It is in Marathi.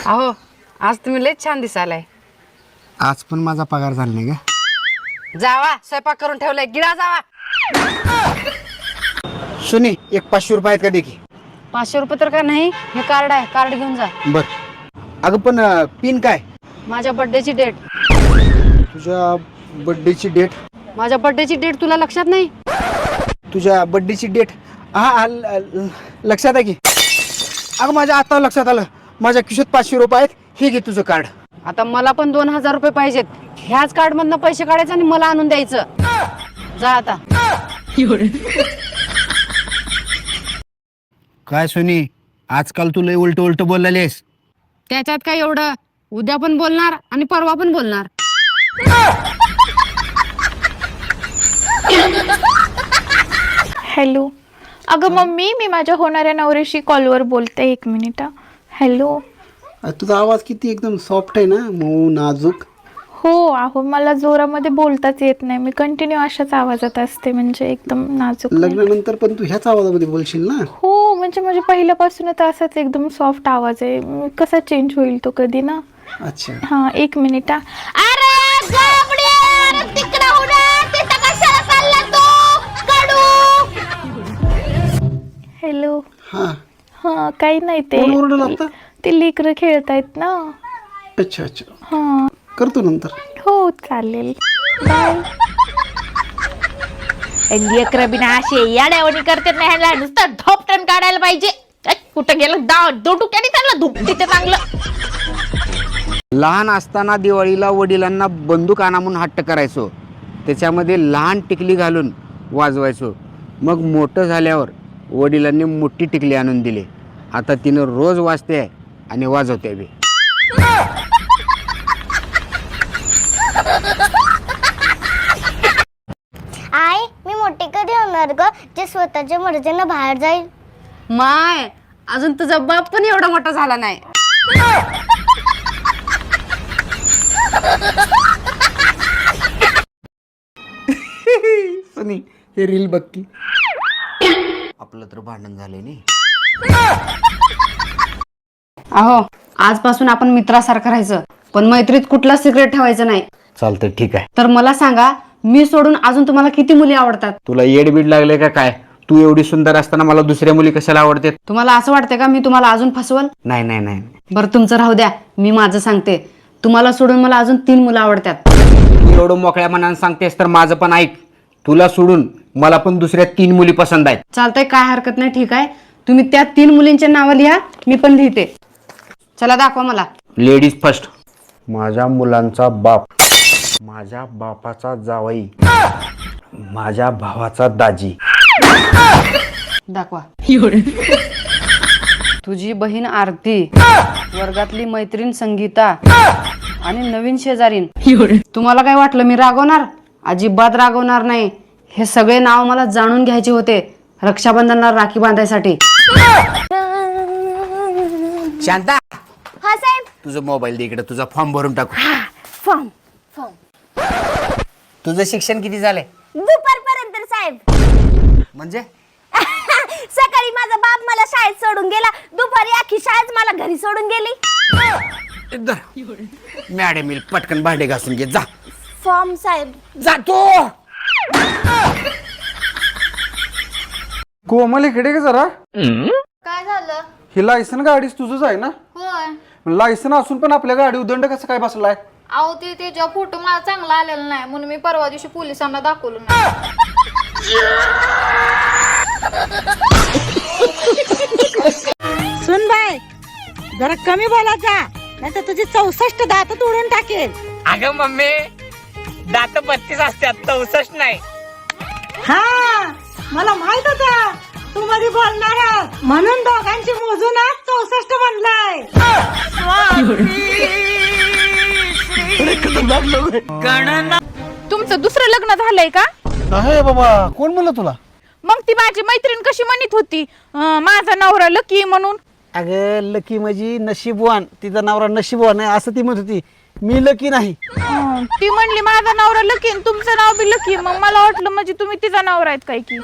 अहो आज तुम्ही लय छान दिसालाय. आज पण माझा पगार झाला नाही का? जावा स्वयंपाक करून ठेवलाय, गिळा जावा. सुनी एक 500 रुपये आहेत का? दे की. 500 रुपये तर का नाही, हे कार्ड आहे, कार्ड घेऊन जा. बर. अगं पण पिन काय? माझ्या बर्थडेची डेट. तुझ्या बर्थडेची डेट? माझ्या बर्थडेची डेट तुला लक्षात नाही? तुझ्या बर्थडेची डेट हा लक्षात आहे की. अगं माझ्या आता लक्षात आलं, माझ्या खिशात 500 रुपये आहेत. हे घे तुझं कार्ड. आता मला पण 2000 रुपये पाहिजेत. ह्याच कार्ड मधनं पैसे काढायचे आणि मला आणून द्यायचं. जा आता. काय सुनी, आजकाल तू लय उलट उलट बोललेस. त्याच्यात काय एवढं, उद्या पण बोलणार आणि परवा पण बोलणार. हॅलो. अगं मम्मी, मी माझ्या होणाऱ्या नवऱ्याशी कॉलवर बोलते. 1 मिनिट. हॅलो. तुझा आवाज किती एकदम सॉफ्ट आहे ना, मऊ नाजूक. हो अहो, मला जोरामध्ये बोलताच येत नाही. मी कंटिन्यू अशाच आवाजात असते, म्हणजे एकदम नाजूक नाही. लग्नानंतर पण तू ह्याच आवाजामध्ये बोलशील ना? हो, म्हणजे माझ्या पहिल्यापासूनच असाच एकदम सॉफ्ट आवाज आहे. कसा चेंज होईल तो कधी ना. अच्छा. हा 1 मिनिट. हॅलो. हा हा काही नाही, कोण ओरडलं आता? ते लेकरं खेळतायत ना. अच्छा अच्छा, हा करतो नंतर. हो चालेल, बाय. लेकरं बिना असे याड्यावणी करतात नाही, ह्याला नुसतं धोपटन काढायला पाहिजे. कुठं गेलं दोटुक्याने त्यांना धुपटी ते चांगलं. लहान असताना दिवाळीला वडिलांना बंदूक आणा म्हणून हट्ट करायचो. त्याच्यामध्ये लहान टिकली घालून वाजवायचो. मग मोठं झाल्यावर वडिलांनी मोठी टिकली आणून दिली. आता तिनं रोज वाजते आणि वाजवते बी. आई, मी मोठी कधी होणार ग, जे स्वतःच्या मर्जीनं बाहेर जाईल? माय, अजून तुझा बाप पण एवढा मोठा झाला नाही. सनी, हे रील बघ की. आपलं तर भांडण झालंय नाही. अहो आजपासून आपण मित्रासारखं राहायचं, पण मैत्रीत कुठला सिक्रेट ठेवायचं नाही. चालतंय, ठीक आहे. तर मला सांगा, मी सोडून अजून तुम्हाला किती मुली आवडतात? तुला येडबीड लागले का काय? तू एवढी सुंदर असताना मला दुसऱ्या मुली कशाला आवडतात? तुम्हाला असं वाटतं का मी तुम्हाला अजून फसवल? नाही नाही नाही. बरं तुमचं राहू द्या, मी माझं सांगते. तुम्हाला सोडून मला अजून 3 मुलं आवडतात. तू एवढं मोकळ्या मनानं सांगतेस तर माझं पण ऐक. तुला सोडून मला पण दुसऱ्या 3 मुली पसंत आहेत. चालतंय, काय हरकत नाही, ठीक आहे. तुम्ही त्या 3 मुलींचे नावं लिहा, मी पण लिहिते. चला दाखवा मला. Ladies first. माझ्या मुलांचा बाप, माझ्या बापाचा जावई, माझ्या भावाचा दाजी. दाखवा. तुझी बहीण आरती, वर्गातली मैत्रीण संगीता आणि नवीन शेजारीन. तुम्हाला काय वाटलं मी रागवणार? अजिबात रागवणार नाही. हे सगळे नाव मला जाणून घ्यायचे होते रक्षाबंधनला राखी बांधायसाठी. शांता, हा साहेब. तुझा मोबाईल दे इकडे, तुझा फॉर्म भरून टाकू. फॉर्म. तुझं शिक्षण किती झालंय? दुपारपर्यंत साहेब. म्हणजे सकाळी माझा बाप मला शाळेत सोडून गेला, दुपारी अख्खी शाळेत मला घरी सोडून गेली. मॅडम येईल, पटकन भांडे घासून घे. जा. फॉर्म साहेब. जातो. कोमल इकडे का जरा. काय झालं? ही लायसन गाडीच तुझंच आहे ना? होय. लायसन असून पण आपल्या गाडी उदंड कसं काय बसलाय? अहो त्याच्या फोटो मला चांगला आलेला नाही, म्हणून मी परवा दिवशी पोलिसांना दाखवलं नाही. सुन बाय, जरा कमी बोलायचा, नाही तर तुझी 64 दात तोडून टाकेल. अगं मम्मी, दात 32 असतात, 64 नाही. हा मला माहित होता तू मध्ये बोलणार आहेस. म्हणून दोघांची मोजूनच 64 म्हणलाय. तुमचं दुसरं लग्न झालंय का? नाही बाबा, कोण म्हणलं तुला? मग ती माझी मैत्रीण कशी म्हणत होती माझा नवरा लकी म्हणून? अगं लकी म्हणजे नशीबवान, तिचा नवरा नशीबवान आहे असं ती म्हणत होती. मी लकी नाही. ती म्हणली माझा नवरा लकी, तुमचं नाव बी लकी. मग मला वाटलं म्हणजे तुम्ही तिचा नवरा आहेत काय की.